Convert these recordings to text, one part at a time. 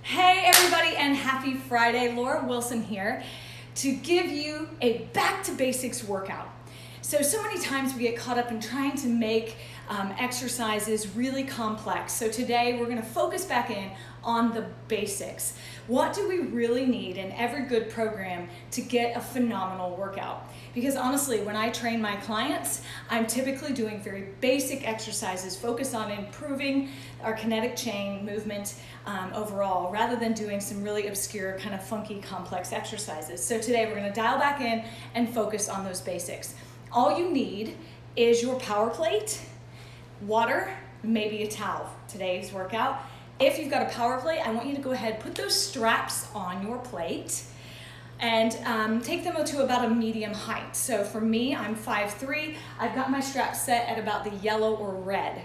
Hey everybody, and happy Friday. Laura Wilson here to give you a back to basics workout. So many times we get caught up in trying to make exercises really complex. So today we're going to focus back in on the basics. What do we really need in every good program to get a phenomenal workout? Because honestly, when I train my clients, I'm typically doing very basic exercises focused on improving our kinetic chain movement overall, rather than doing some really obscure, kind of funky, complex exercises. So today we're going to dial back in and focus on those basics. All you need is your power plate, water, maybe a towel. Today's workout. If you've got a power plate, I want you to go ahead, put those straps on your plate and take them to about a medium height. So for me, I'm 5'3". I've got my straps set at about the yellow or red.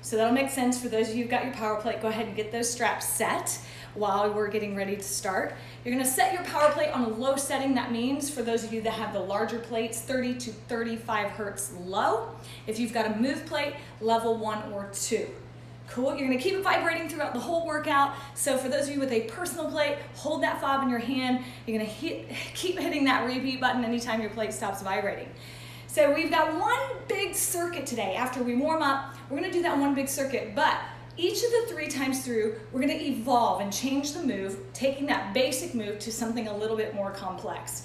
So that'll make sense for those of you who've got your power plate. Go ahead and get those straps set while we're getting ready to start. You're gonna set your power plate on a low setting. That means for those of you that have the larger plates, 30 to 35 hertz low. If you've got a move plate, level 1 or 2. Cool, you're gonna keep it vibrating throughout the whole workout. So for those of you with a personal plate, hold that fob in your hand. You're gonna keep hitting that repeat button anytime your plate stops vibrating. So we've got one big circuit today. After we warm up, we're gonna do that one big circuit, but each of the 3 times through, we're gonna evolve and change the move, taking that basic move to something a little bit more complex.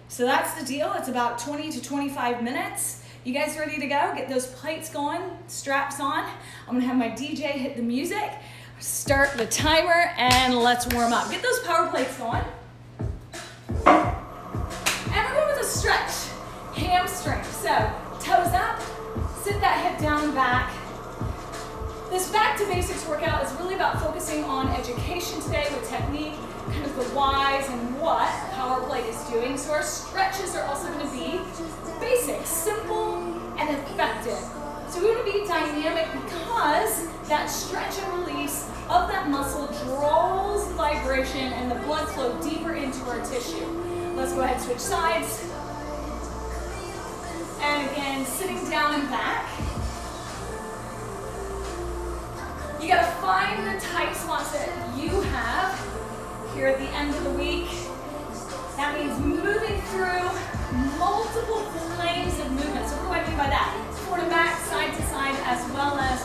So that's the deal. It's about 20 to 25 minutes. You guys ready to go? Get those plates going, straps on. I'm gonna have my DJ hit the music, start the timer, and let's warm up. Get those power plates going. And we're going with a stretch. Hamstring. So toes up, sit that hip down and back. This back to basics workout is really about focusing on education today with technique, kind of the whys and what power plate is doing. So our stretches are also going to be basic, simple, and effective. So we want to be dynamic because that stretch and release of that muscle draws the vibration and the blood flow deeper into our tissue. Let's go ahead and switch sides. And again, sitting down and back. You gotta find the tight spots that you have here at the end of the week. That means moving through multiple planes of movement. So what do I mean by that? Forward and back, side to side, as well as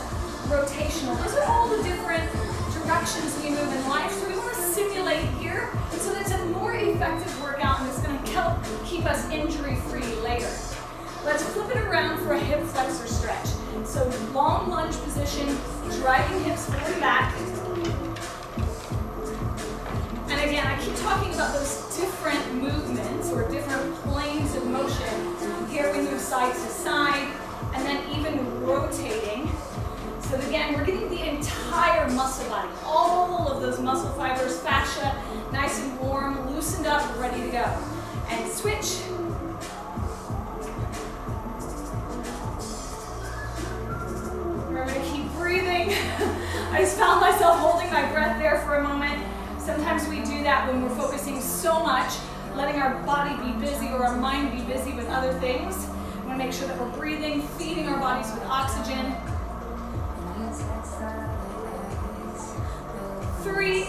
rotational. Those are all the different directions we move in life. So we want to simulate here so that it's a more effective workout and it's going to help keep us injury-free later. Let's flip it around for a hip flexor stretch. So long lunge position, driving hips forward and back. And again, I keep talking about those different movements or different planes of motion. Here we move side to side and then even rotating. So again, we're getting the entire muscle body, all of those muscle fibers, fascia, nice and warm, loosened up, ready to go. And switch. Remember to keep breathing. I just found myself holding my breath there for a moment. Sometimes we do that when we're focusing so much, letting our body be busy or our mind be busy with other things. We want to make sure that we're breathing, feeding our bodies with oxygen. 3,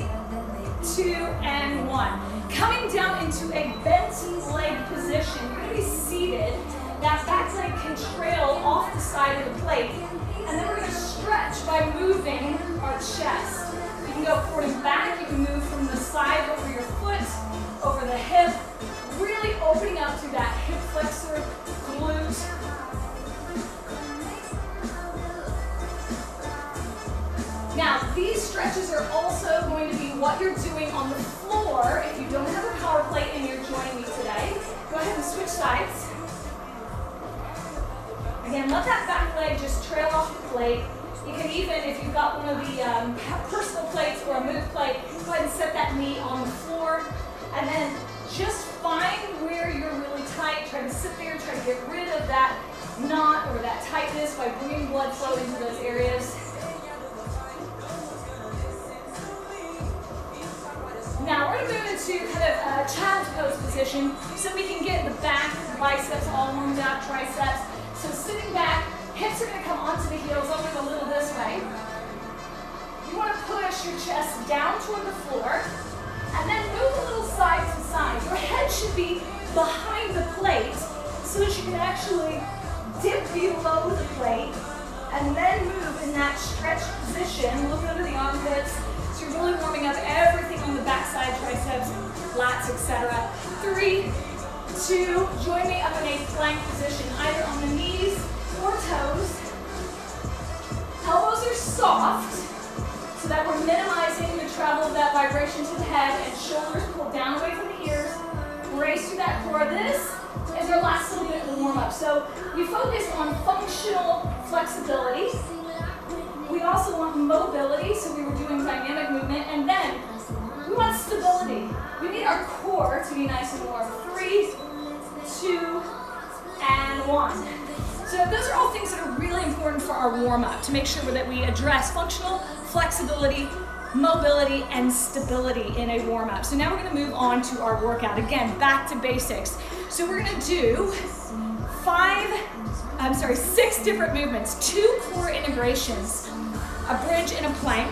2, and 1. Coming down into a bent leg position. You're going to be seated. That back leg can trail off the side of the plate. And then we're going to stretch by moving our chest. You can go forward and back. You can move from the side over your foot, over the hip, really opening up through that hip flexor, glute. Now, these stretches are also going to be what you're doing on the floor. If you don't have a power plate and you're joining me today, go ahead and switch sides. Again, let that back leg just trail off the plate. You can even, if you've got one of the personal plates or a move plate, go ahead and set that knee on the floor. And then just find where you're really tight. Try to sit there, try to get rid of that knot or that tightness by bringing blood flow into those areas. Now we're going to move into kind of a child's pose position so we can get the back, the biceps all warmed up, triceps. So sitting back, hips are going to come onto the heels, always a little this way. You want to push your chest down toward the floor, and then move a little side to side. Your head should be behind the plate so that you can actually dip below the plate and then move in that stretched position. Look under the armpits. So you're really warming up everything on the backside, triceps, lats, etc. 3, 2, join me up in a plank position, either on the knees or toes. Elbows are soft so that we're minimizing the travel of that vibration to the head, and shoulders pulled down away from the ears. Brace through that core. This is our last little bit of the warm-up. So we focus on functional flexibility. We also want mobility, so we were doing dynamic movement, and then we want stability. We need our core to be nice and warm. 3, 2, and 1. So those are all things that are really important for our warm-up, to make sure that we address functional flexibility, mobility, and stability in a warm-up. So now we're going to move on to our workout. Again, back to basics. So we're going to do 6 different movements, 2 core integrations, a bridge and a plank.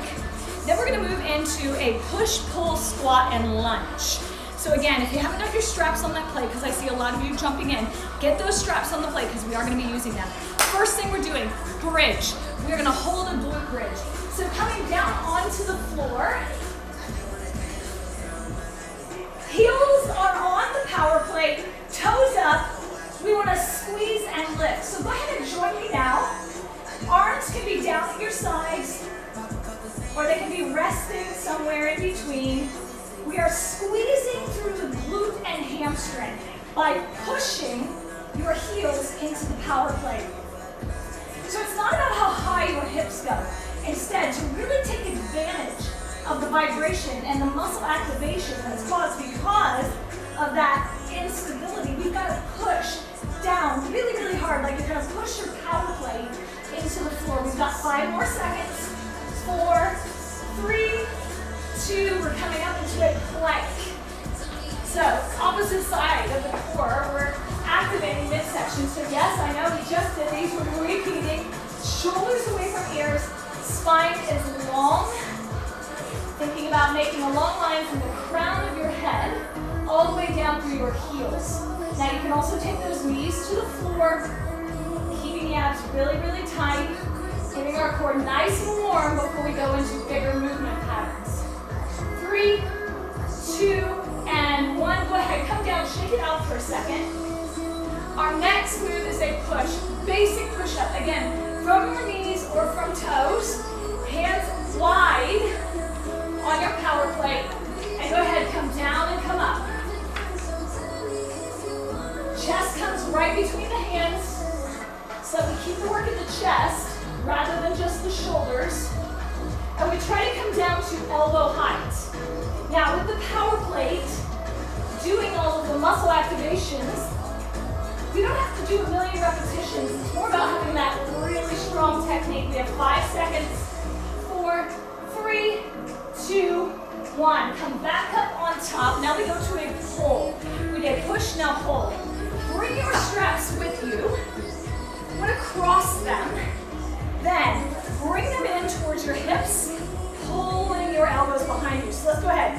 Then we're going to move into a push, pull, squat, and lunge. So again, if you haven't got your straps on that plate, because I see a lot of you jumping in, get those straps on the plate because we are going to be using them. First thing we're doing, bridge. We're going to hold a glute bridge. So coming down onto the floor, heels are on the power plate, toes up. We want to squeeze and lift. So go ahead and join me now. Arms can be down at your sides, or they can be resting somewhere in between. We are squeezing through the glute and hamstring by pushing your heels into the power plate. So it's not about how high your hips go. Instead, to really take advantage of the vibration and the muscle activation that's caused because of that instability, we've got to push down really, really hard, like you're going to push your power plate into the floor. We've got 5 more seconds. 4, 3, 2, we're coming up into a plank. So, opposite side of the core, we're activating midsection. So yes, I know we just did these, we're repeating. Shoulders away from ears, spine is long. Thinking about making a long line from the crown of your head all the way down through your heels. Now you can also take those knees to the floor, keeping the abs really, really tight, getting our core nice and warm before we go into bigger movement patterns. 3, 2, and 1. Go ahead, come down, shake it out for a second. Our next move is a push, basic push-up. Again, from your knees or from toes, hands wide on your power plate, and go ahead, come down and come up. Chest comes right between the hands, so we keep the work in the chest rather than just the shoulders. And we try to come down to elbow height. Now with the power plate, doing all of the muscle activations, we don't have to do a million repetitions. It's more about having that really strong technique. We have 5 seconds. 4, 3, 2, 1. Come back up on top. Now we go to a pull. We did push, now pull. Bring your straps with you. You want to cross them. Then bring them in towards your hips, pulling your elbows behind you. So let's go ahead.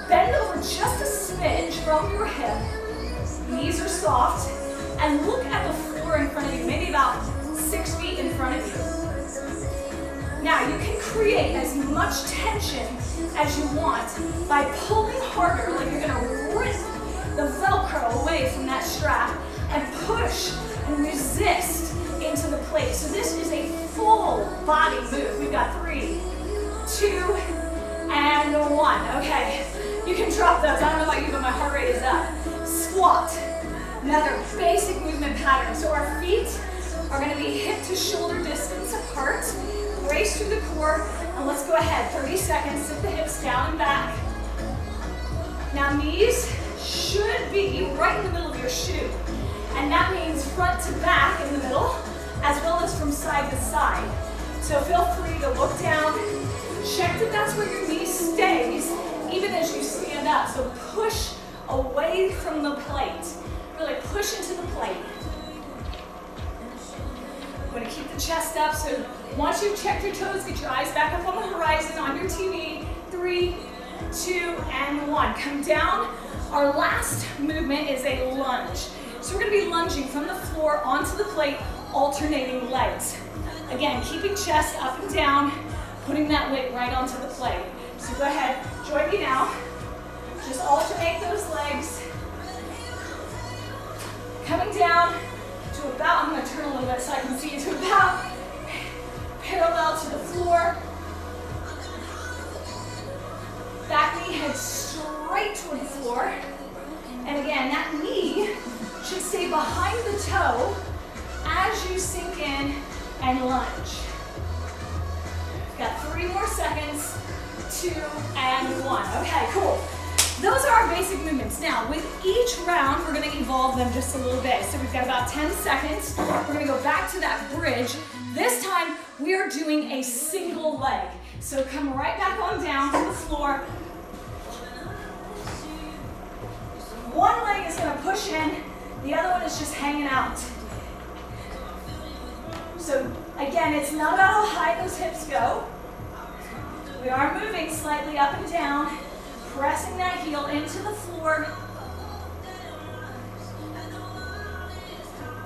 Bend over just a smidge from your hip. Knees are soft. And look at the floor in front of you, maybe about 6 feet in front of you. Now you can create as much tension as you want by pulling harder, like you're gonna rip the Velcro away from that strap and push and resist into the plate. So this is a full body move. We've got 3, 2, and 1. Okay, you can drop those. I don't know about you, but my heart rate is up. Squat. Another basic movement pattern. So our feet are going to be hip to shoulder distance apart. Brace through the core, and let's go ahead. 30 seconds. Sit the hips down and back. Now knees should be right in the middle of your shoe, and that means front to back in the middle, as well as from side to side. So feel free to look down. Check that that's where your knee stays, even as you stand up. So push away from the plate. Really push into the plate. I'm going to keep the chest up, so once you've checked your toes, get your eyes back up on the horizon on your TV. 3, 2, and 1. Come down. Our last movement is a lunge. So we're gonna be lunging from the floor onto the plate, alternating legs. Again, keeping chest up and down, putting that weight right onto the plate. So go ahead, join me now. Just alternate those legs. Coming down to about, I'm gonna turn a little bit so I can see you, to about parallel to the floor. Back knee heads straight toward the floor. And again, that knee should stay behind the toe as you sink in and lunge. Got 3 more seconds, 2 and 1. Okay, cool. Those are our basic movements. Now, with each round, we're gonna evolve them just a little bit. So we've got about 10 seconds. We're gonna go back to that bridge. This time, we are doing a single leg. So come right back on down to the floor. One leg is gonna push in, the other one is just hanging out. So again, it's not about how high those hips go. We are moving slightly up and down, pressing that heel into the floor.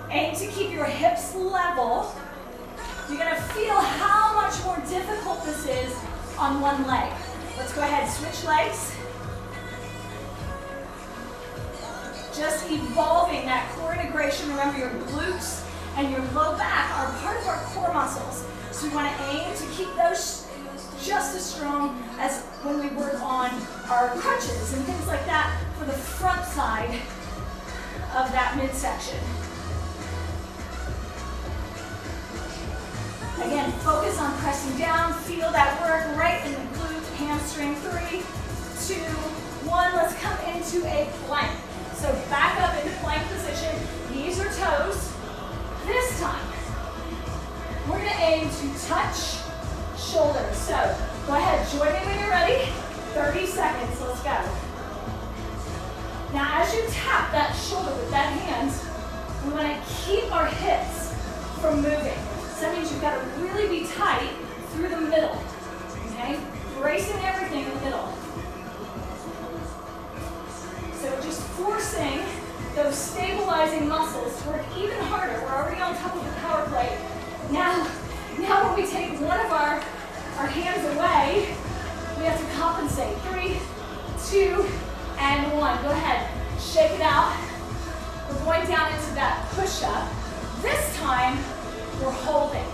Aim to keep your hips level. You're gonna feel how much more difficult this is on one leg. Let's go ahead, switch legs. Just evolving that core integration. Remember, your glutes and your low back are part of our core muscles. So we want to aim to keep those just as strong as when we work on our crunches and things like that for the front side of that midsection. Again, focus on pressing down. Feel that work right in the glute, hamstring. 3, 2, 1. Let's come into a plank. So back up into plank position, knees or toes. This time, we're gonna aim to touch shoulders. So go ahead, join me when you're ready. 30 seconds, let's go. Now as you tap that shoulder with that hand, we wanna keep our hips from moving. So that means you've gotta really be tight through the middle, okay? Bracing everything in the middle. So just forcing those stabilizing muscles to work even harder. We're already on top of the power plate. Now when we take one of our hands away, we have to compensate. 3, 2, and 1. Go ahead, shake it out. We're going down into that push-up. This time, we're holding.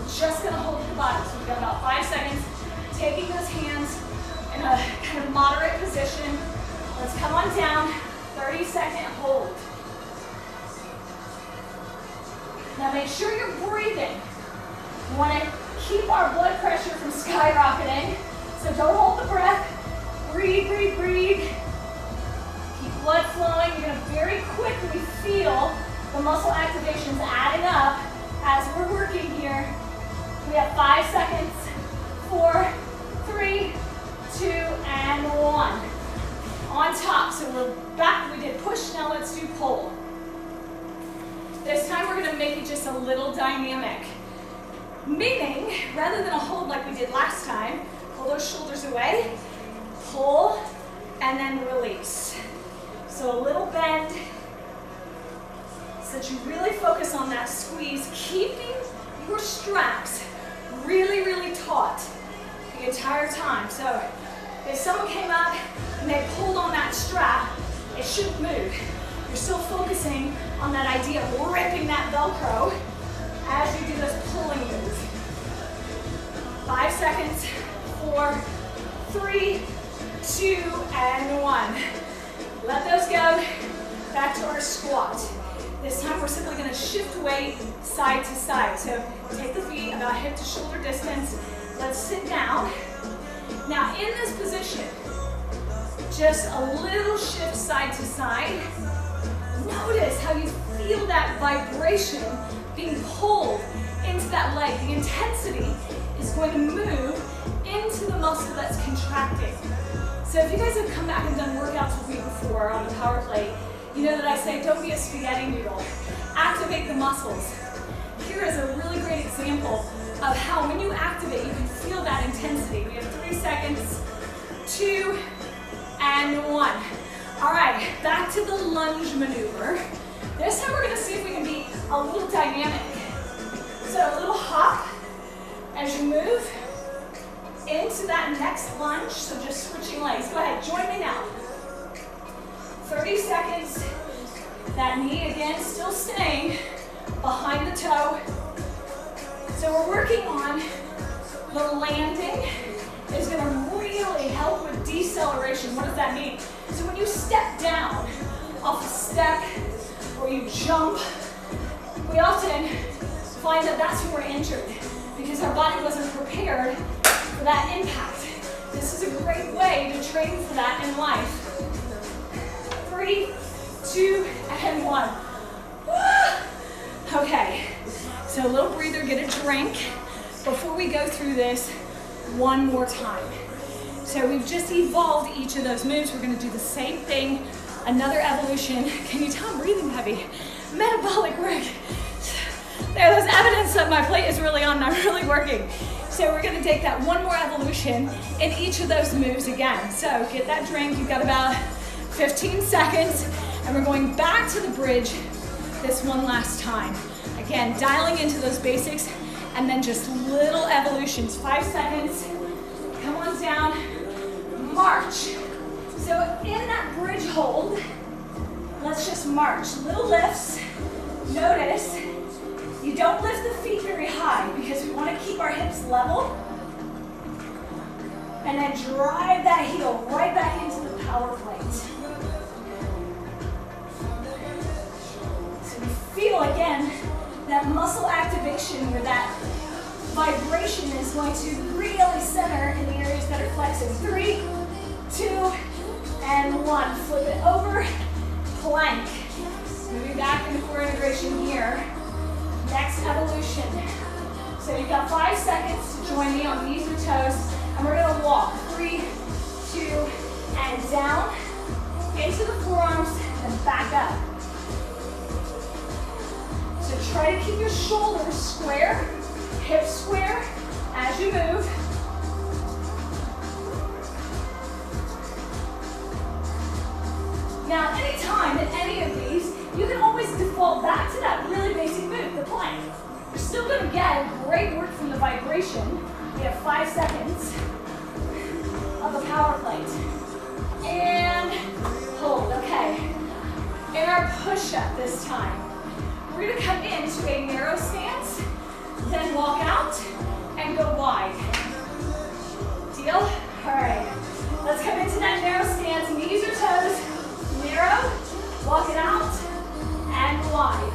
We're just gonna hold the body. So we've got about 5 seconds. Taking those hands in a kind of moderate position. Let's come on down, 30-second hold. Now make sure you're breathing. We want to keep our blood pressure from skyrocketing, so don't hold the breath. Breathe, breathe, breathe. Keep blood flowing. You're going to very quickly feel the muscle activations adding up as we're working here. We have 5 seconds, 4, 3, 2, and 1. On top, so we're back, we did push, now let's do pull. This time we're gonna make it just a little dynamic. Meaning, rather than a hold like we did last time, pull those shoulders away, pull, and then release. So a little bend, so that you really focus on that squeeze, keeping your straps really, really taut the entire time. So if someone came up and they pulled on that strap, it shouldn't move. You're still focusing on that idea of ripping that Velcro as you do this pulling move. 5 seconds, 4, 3, 2, and 1. Let those go. Back to our squat. This time we're simply going to shift weight side to side. So take the feet about hip to shoulder distance. Let's sit down. Now in this position, just a little shift side to side. Notice how you feel that vibration being pulled into that leg. The intensity is going to move into the muscle that's contracting. So if you guys have come back and done workouts with me before on the power plate, you know that I say don't be a spaghetti noodle. Activate the muscles. Here is a really great example of how when you activate, you can feel that intensity. We have 3 seconds. and 1. All right, back to the lunge maneuver. This time we're gonna see if we can be a little dynamic. So a little hop as you move into that next lunge. So just switching legs. Go ahead, join me now. 30 seconds. That knee again still staying behind the toe. So we're working on the landing is gonna really help with deceleration. What does that mean? So when you step down off a step or you jump, we often find that that's when we're injured because our body wasn't prepared for that impact. This is a great way to train for that in life. 3, 2, and 1. Okay, so a little breather, get a drink before we go through this one more time. So we've just evolved each of those moves. We're gonna do the same thing, another evolution. Can you tell I'm breathing heavy? Metabolic work. There's evidence that my plate is really on and I'm really working. So we're gonna take that one more evolution in each of those moves again. So get that drink, you've got about 15 seconds, and we're going back to the bridge this one last time. Again, dialing into those basics, and then just little evolutions. 5 seconds, come on down, march. So in that bridge hold, let's just march. Little lifts. Notice you don't lift the feet very high because we want to keep our hips level. And then drive that heel right back into the power plate. So we feel again that muscle activation where that vibration is going to really center in the areas that are flexing. 3, 2, and 1. Flip it over, plank. Moving back into core integration here. Next evolution. So you've got 5 seconds to join me on knees or toes, and we're gonna walk. 3, 2, and down, into the forearms, and back up. So try to keep your shoulders square, hips square as you move. Now, anytime in any of these, you can always default back to that really basic move, the plank. You're still gonna get great work from the vibration. We have 5 seconds of the power plate. And hold, okay. In our push-up this time, we're gonna come into a narrow stance, then walk out and go wide. Deal? All right, let's come into that narrow stance, knees or toes, narrow, walk it out, and wide.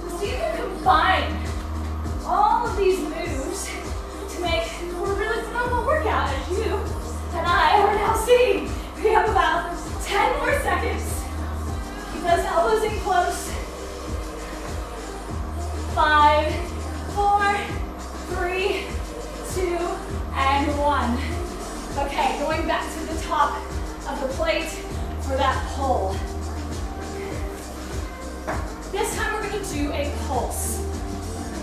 So you can combine all of these moves to make for a really phenomenal workout as you and I are now seeing. We have about 10 more seconds. Keep those elbows in close. 5, 4, 3, 2, and 1. Okay, going back to the top of the plate for that pull. This time we're going to do a pulse.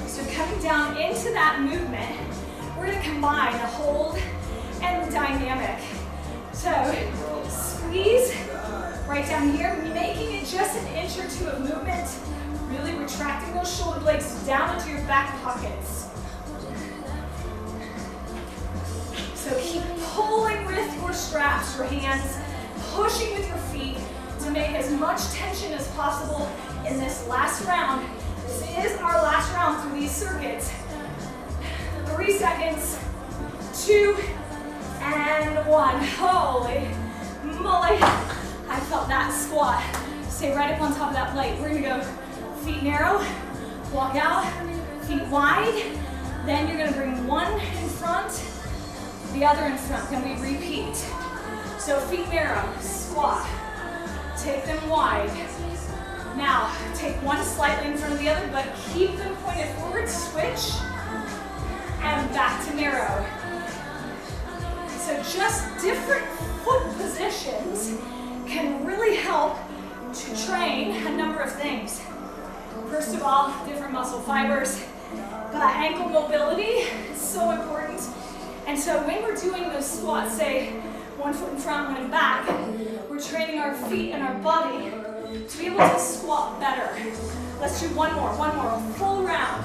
So coming down into that movement, we're going to combine the hold and the dynamic. So squeeze right down here, making it just an inch or two of movement, really retracting those shoulder blades down into your back pockets. So keep pulling with your straps, your hands, pushing with your feet to make as much tension as possible in this last round. This is our last round through these circuits. 3 seconds, 2, and 1. Holy moly. I felt that squat. Stay right up on top of that plate. We're gonna go feet narrow, walk out, feet wide. Then you're gonna bring one in front, the other in front. Then we repeat. So feet narrow, squat. Take them wide. Now, take one slightly in front of the other, but keep them pointed forward, switch, and back to narrow. So just different foot positions can really help to train a number of things. First of all, different muscle fibers, but ankle mobility is so important. And so when we're doing those squats, say 1 foot in front, 1 in back, we're training our feet and our body to be able to squat better. Let's do one more, a full round.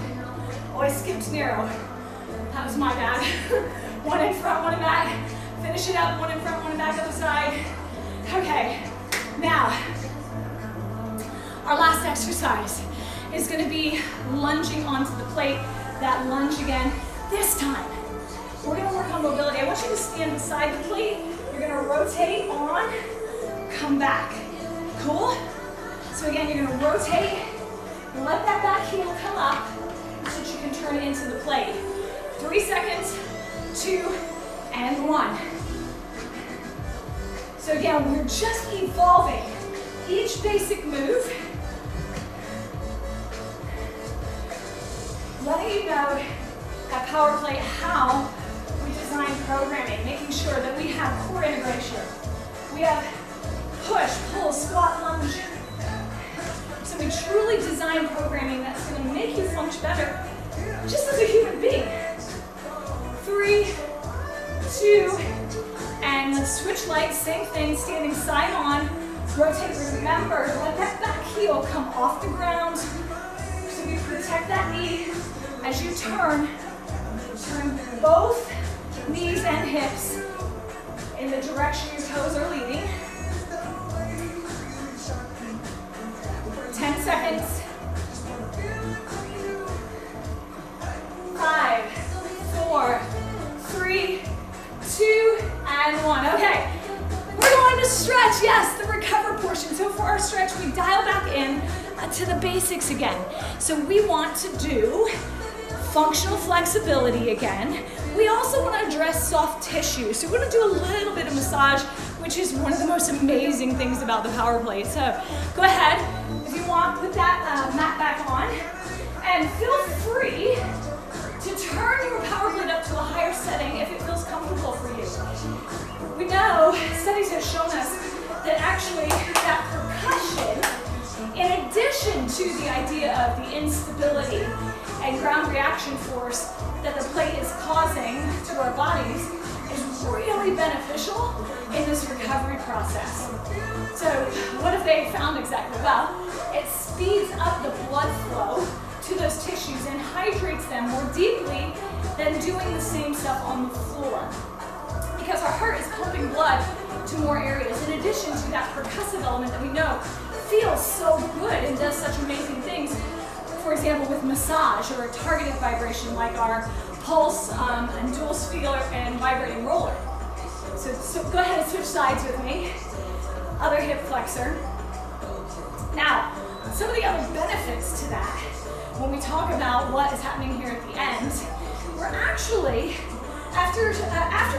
Oh, I skipped narrow. That was my bad. 1 in front, 1 in back. Finish it up, 1 in front, 1 in back, other side. Okay, now, our last exercise is gonna be lunging onto the plate. That lunge again. This time, we're gonna work on mobility. I want you to stand beside the plate. You're gonna rotate on, come back. Cool? So again, you're gonna rotate, let that back heel come up so that you can turn it into the plate. 3 seconds, 2, and 1. So again, we're just evolving each basic move, letting you know at Power Plate how we design programming, making sure that we have core integration. We have push, pull, squat, lunge. So we truly design programming that's going to make you function better just as a human being. 3, 2, and let's switch legs, same thing, standing side on, rotate. Remember, let that back heel come off the ground so we protect that knee. As you turn both knees and hips in the direction your toes are leading. 10 seconds. 5, 4, 3, 2, and 1. Okay, we're going to stretch. Yes, the recover portion. So for our stretch, we dial back in to the basics again. So we want to do functional flexibility again. We also want to address soft tissue. So we're going to do a little bit of massage, which is one of the most amazing things about the Power Plate. So go ahead, if you want, put that mat back on, and feel free to turn your Power Plate up to a higher setting if it feels comfortable for you. We know, studies have shown us that actually that percussion, in addition to the idea of the instability and ground reaction force that the plate is causing to our bodies, is really beneficial in this recovery process. So what have they found exactly? Well, it speeds up the blood flow to those tissues and hydrates them more deeply than doing the same stuff on the floor. Because our heart is pumping blood to more areas, in addition to that percussive element that we know feels so good and does such amazing things. For example, with massage or a targeted vibration like our pulse and dual spheler and vibrating roller. So go ahead and switch sides with me. Other hip flexor. Now, some of the other benefits to that, when we talk about what is happening here at the end, we're actually, after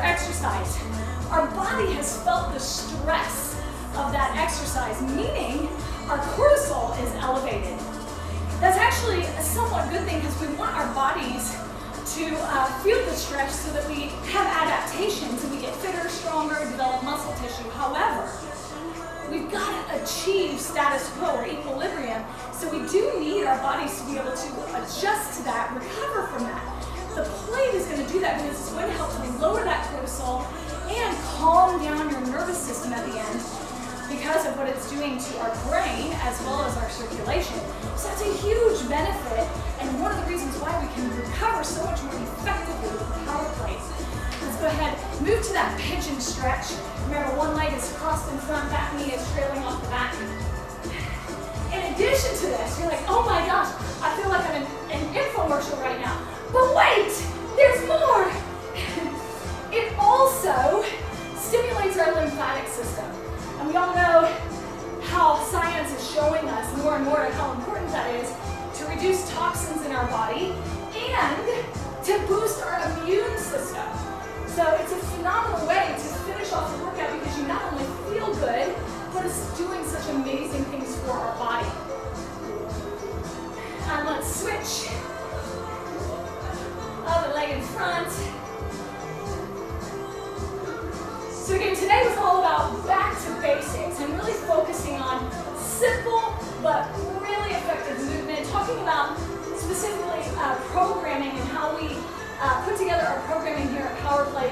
exercise, our body has felt the stress of that exercise, meaning our cortisol is elevated. That's actually a somewhat good thing because we want our bodies to feel the stress so that we have adaptations and we get fitter, stronger, develop muscle tissue. However, we've got to achieve status quo or equilibrium, so we do need our bodies to be able to adjust to that, recover from that. The plate is going to do that because it's going to help to lower that cortisol and calm down your nervous system at the end because of what it's doing to our brain as well as our circulation. So that's a huge benefit and one of the reasons why we can recover so much more effectively with the Power Plate. Let's go ahead, move to that pigeon stretch. Remember, one leg is crossed in front, back knee is trailing off the back. In addition to this, you're like, oh my gosh, I feel like I'm in an infomercial right now. But wait, there's more. It also stimulates our lymphatic system. And we all know how science is showing us more and more how important that is to reduce toxins in our body and to boost our immune system. So it's a phenomenal way to finish off the workout because you not only feel good, but it's doing such amazing things for our body. And let's switch. Other leg in front. So again, today was all about back to basics and really focusing on simple but really effective movement, talking about specifically programming and how we put together our programming here at power play,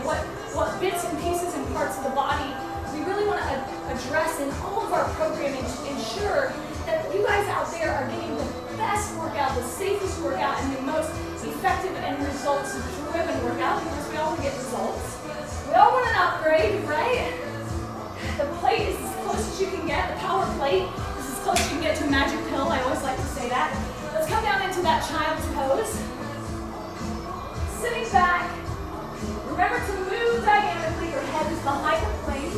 what bits and pieces and parts of the body we really want to address in all of our programming to ensure that you guys out there are getting the best workout, the safest workout, and the most effective and results-driven workout, because we all want to get results. We all want an upgrade, right? The plate is as close as you can get. The power plate is as close as you can get to a magic pill. I always like to say that. Let's come down into that child's pose. Sitting back. Remember to move dynamically. Your head is behind the plate.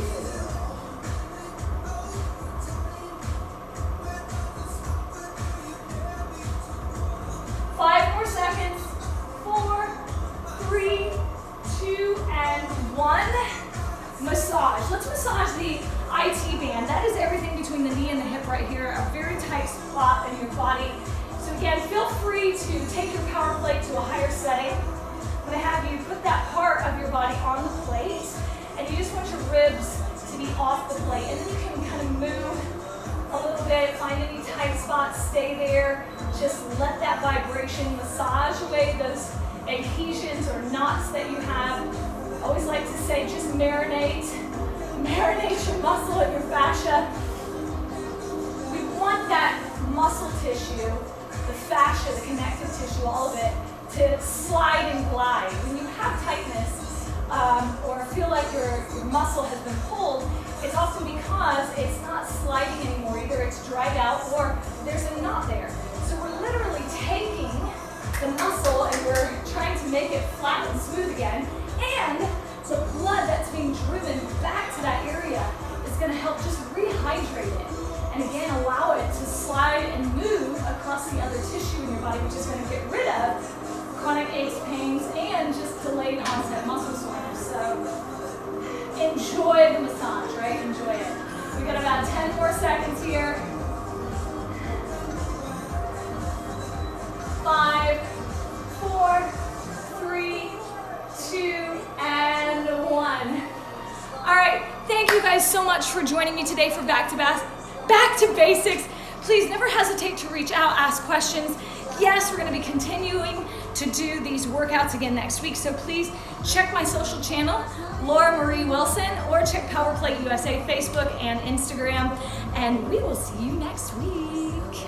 5 more seconds. 4, 3, 2, and 1. Massage. Let's massage the IT band. That is everything between the knee and the hip right here. A very tight spot in your body. So again, feel free to take your power plate to a higher setting. I'm going to have you put that part of your body on the plate, and you just want your ribs to be off the plate. And then you can kind of move a little bit, find any tight spots, stay there. Just let that vibration massage away those adhesions or knots that you have. I always like to say, just marinate your muscle and your fascia. We want that muscle tissue, the fascia, the connective tissue, all of it, to slide and glide. When you have tightness or feel like your muscle has been pulled, it's often because it's not sliding anymore. Either it's dried out or there's a knot there. So we're literally taking the muscle and we're trying to make it flat and smooth again. And the blood that's being driven back to that area is going to help just rehydrate it. And again, allow it to slide and move across the other tissue in your body, which is going to get rid of chronic aches, pains, and just delayed onset muscle soreness. So enjoy the massage, right? Enjoy it. We've got about 10 more seconds here. 5, 4, 3, 2, and 1. All right, thank you guys so much for joining me today for Back to Basics. Please never hesitate to reach out, ask questions. Yes, we're going to be continuing to do these workouts again next week, so please check my social channel, Laura Marie Wilson, or check Power Plate USA Facebook and Instagram, and we will see you next week.